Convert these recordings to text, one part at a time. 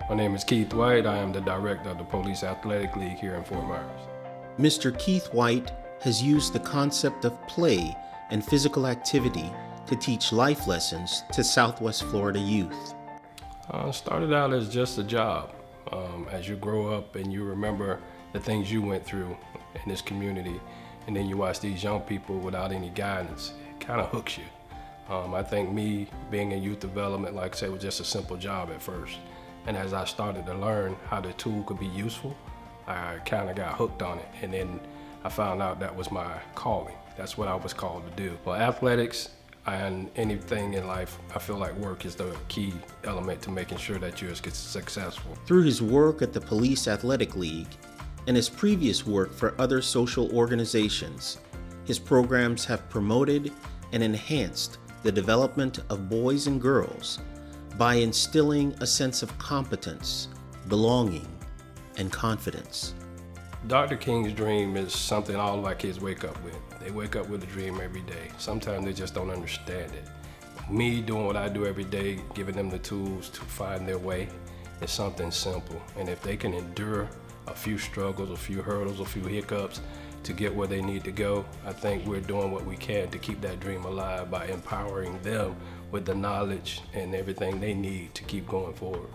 My name is Keith White. I am the director of the Police Athletic League here in Fort Myers. Mr. Keith White has used the concept of play and physical activity to teach life lessons to Southwest Florida youth. Started out as just a job. As you grow up and you remember the things you went through in this community, and then you watch these young people without any guidance, it kind of hooks you. I think me being in youth development, like I said, was just a simple job at first. And as I started to learn how the tool could be useful, I kind of got hooked on it. And then I found out that was my calling. That's what I was called to do. Well, athletics and anything in life, I feel like work is the key element to making sure that you're successful. Through his work at the Police Athletic League and his previous work for other social organizations, his programs have promoted and enhanced the development of boys and girls by instilling a sense of competence, belonging, and confidence. Dr. King's dream is something all of our kids wake up with. They wake up with a dream every day. Sometimes they just don't understand it. Me doing what I do every day, giving them the tools to find their way, is something simple. And if they can endure a few struggles, a few hurdles, a few hiccups to get where they need to go, I think we're doing what we can to keep that dream alive by empowering them with the knowledge and everything they need to keep going forward.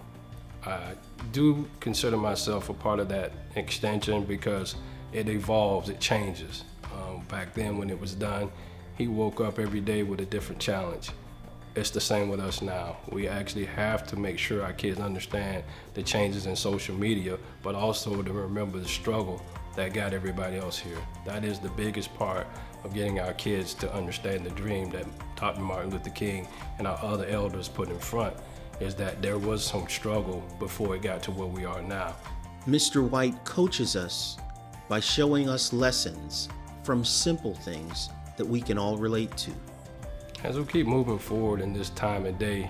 I do consider myself a part of that extension because it evolves, it changes. Back then when it was done, he woke up every day with a different challenge. It's the same with us now. We actually have to make sure our kids understand the changes in social media, but also to remember the struggle that got everybody else here. That is the biggest part of getting our kids to understand the dream that Dr. Martin Luther King and our other elders put in front, is that there was some struggle before it got to where we are now. Mr. White coaches us by showing us lessons from simple things that we can all relate to. As we keep moving forward in this time and day,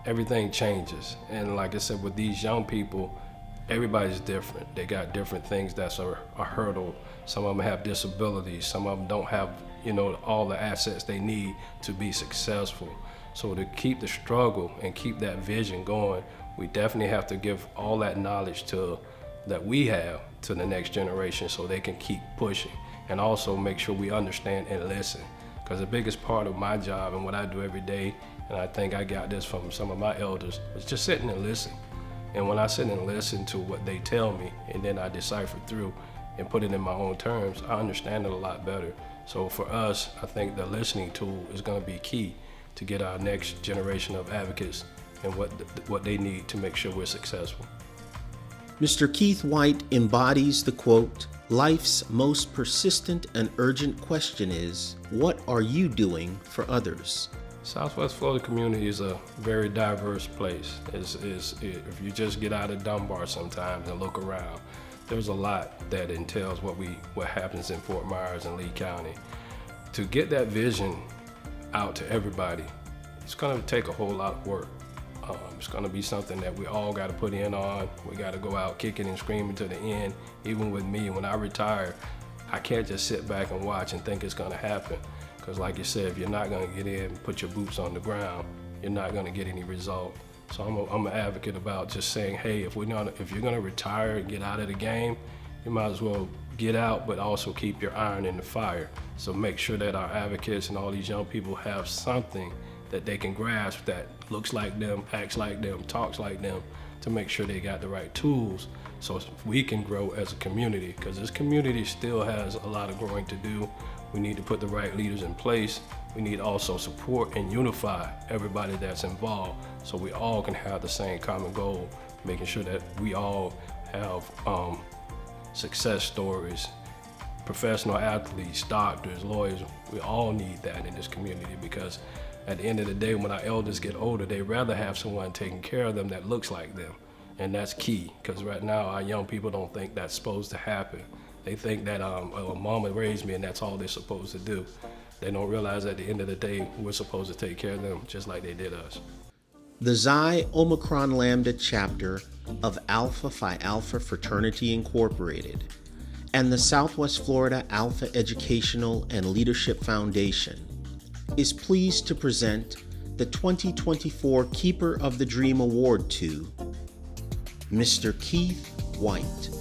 everything changes. And like I said, with these young people, everybody's different. They got different things that's a hurdle. Some of them have disabilities. Some of them don't have, all the assets they need to be successful. So to keep the struggle and keep that vision going, we definitely have to give all that knowledge that we have to the next generation so they can keep pushing, and also make sure we understand and listen. Because the biggest part of my job and what I do every day, and I think I got this from some of my elders, was just sitting and listen. And when I sit and listen to what they tell me, and then I decipher through and put it in my own terms, I understand it a lot better. So for us, I think the listening tool is going to be key to get our next generation of advocates and what they need to make sure we're successful. Mr. Keith White embodies the quote, "Life's most persistent and urgent question is, what are you doing for others?" Southwest Florida community is a very diverse place. If you just get out of Dunbar sometimes and look around, there's a lot that entails what happens in Fort Myers and Lee County. To get that vision out to everybody, it's going to take a whole lot of work. It's going to be something that we all got to put in on. We got to go out kicking and screaming to the end. Even with me, when I retire, I can't just sit back and watch and think it's going to happen. Because like you said, if you're not going to get in, put your boots on the ground, you're not going to get any result. So I'm an advocate about just saying, hey, if you're going to retire and get out of the game, you might as well get out, but also keep your iron in the fire. So make sure that our advocates and all these young people have something that they can grasp that looks like them, acts like them, talks like them, to make sure they got the right tools so we can grow as a community, because this community still has a lot of growing to do. We need to put the right leaders in place. We need to also support and unify everybody that's involved so we all can have the same common goal, making sure that we all have success stories, professional athletes, doctors, lawyers. We all need that in this community, because at the end of the day, when our elders get older, they'd rather have someone taking care of them that looks like them. And that's key, because right now our young people don't think that's supposed to happen. They think that mama raised me and that's all they're supposed to do. They don't realize at the end of the day, we're supposed to take care of them just like they did us. The Xi Omicron Lambda chapter of Alpha Phi Alpha Fraternity Incorporated and the Southwest Florida Alpha Educational and Leadership Foundation is pleased to present the 2024 Keeper of the Dream Award to Mr. Keith White.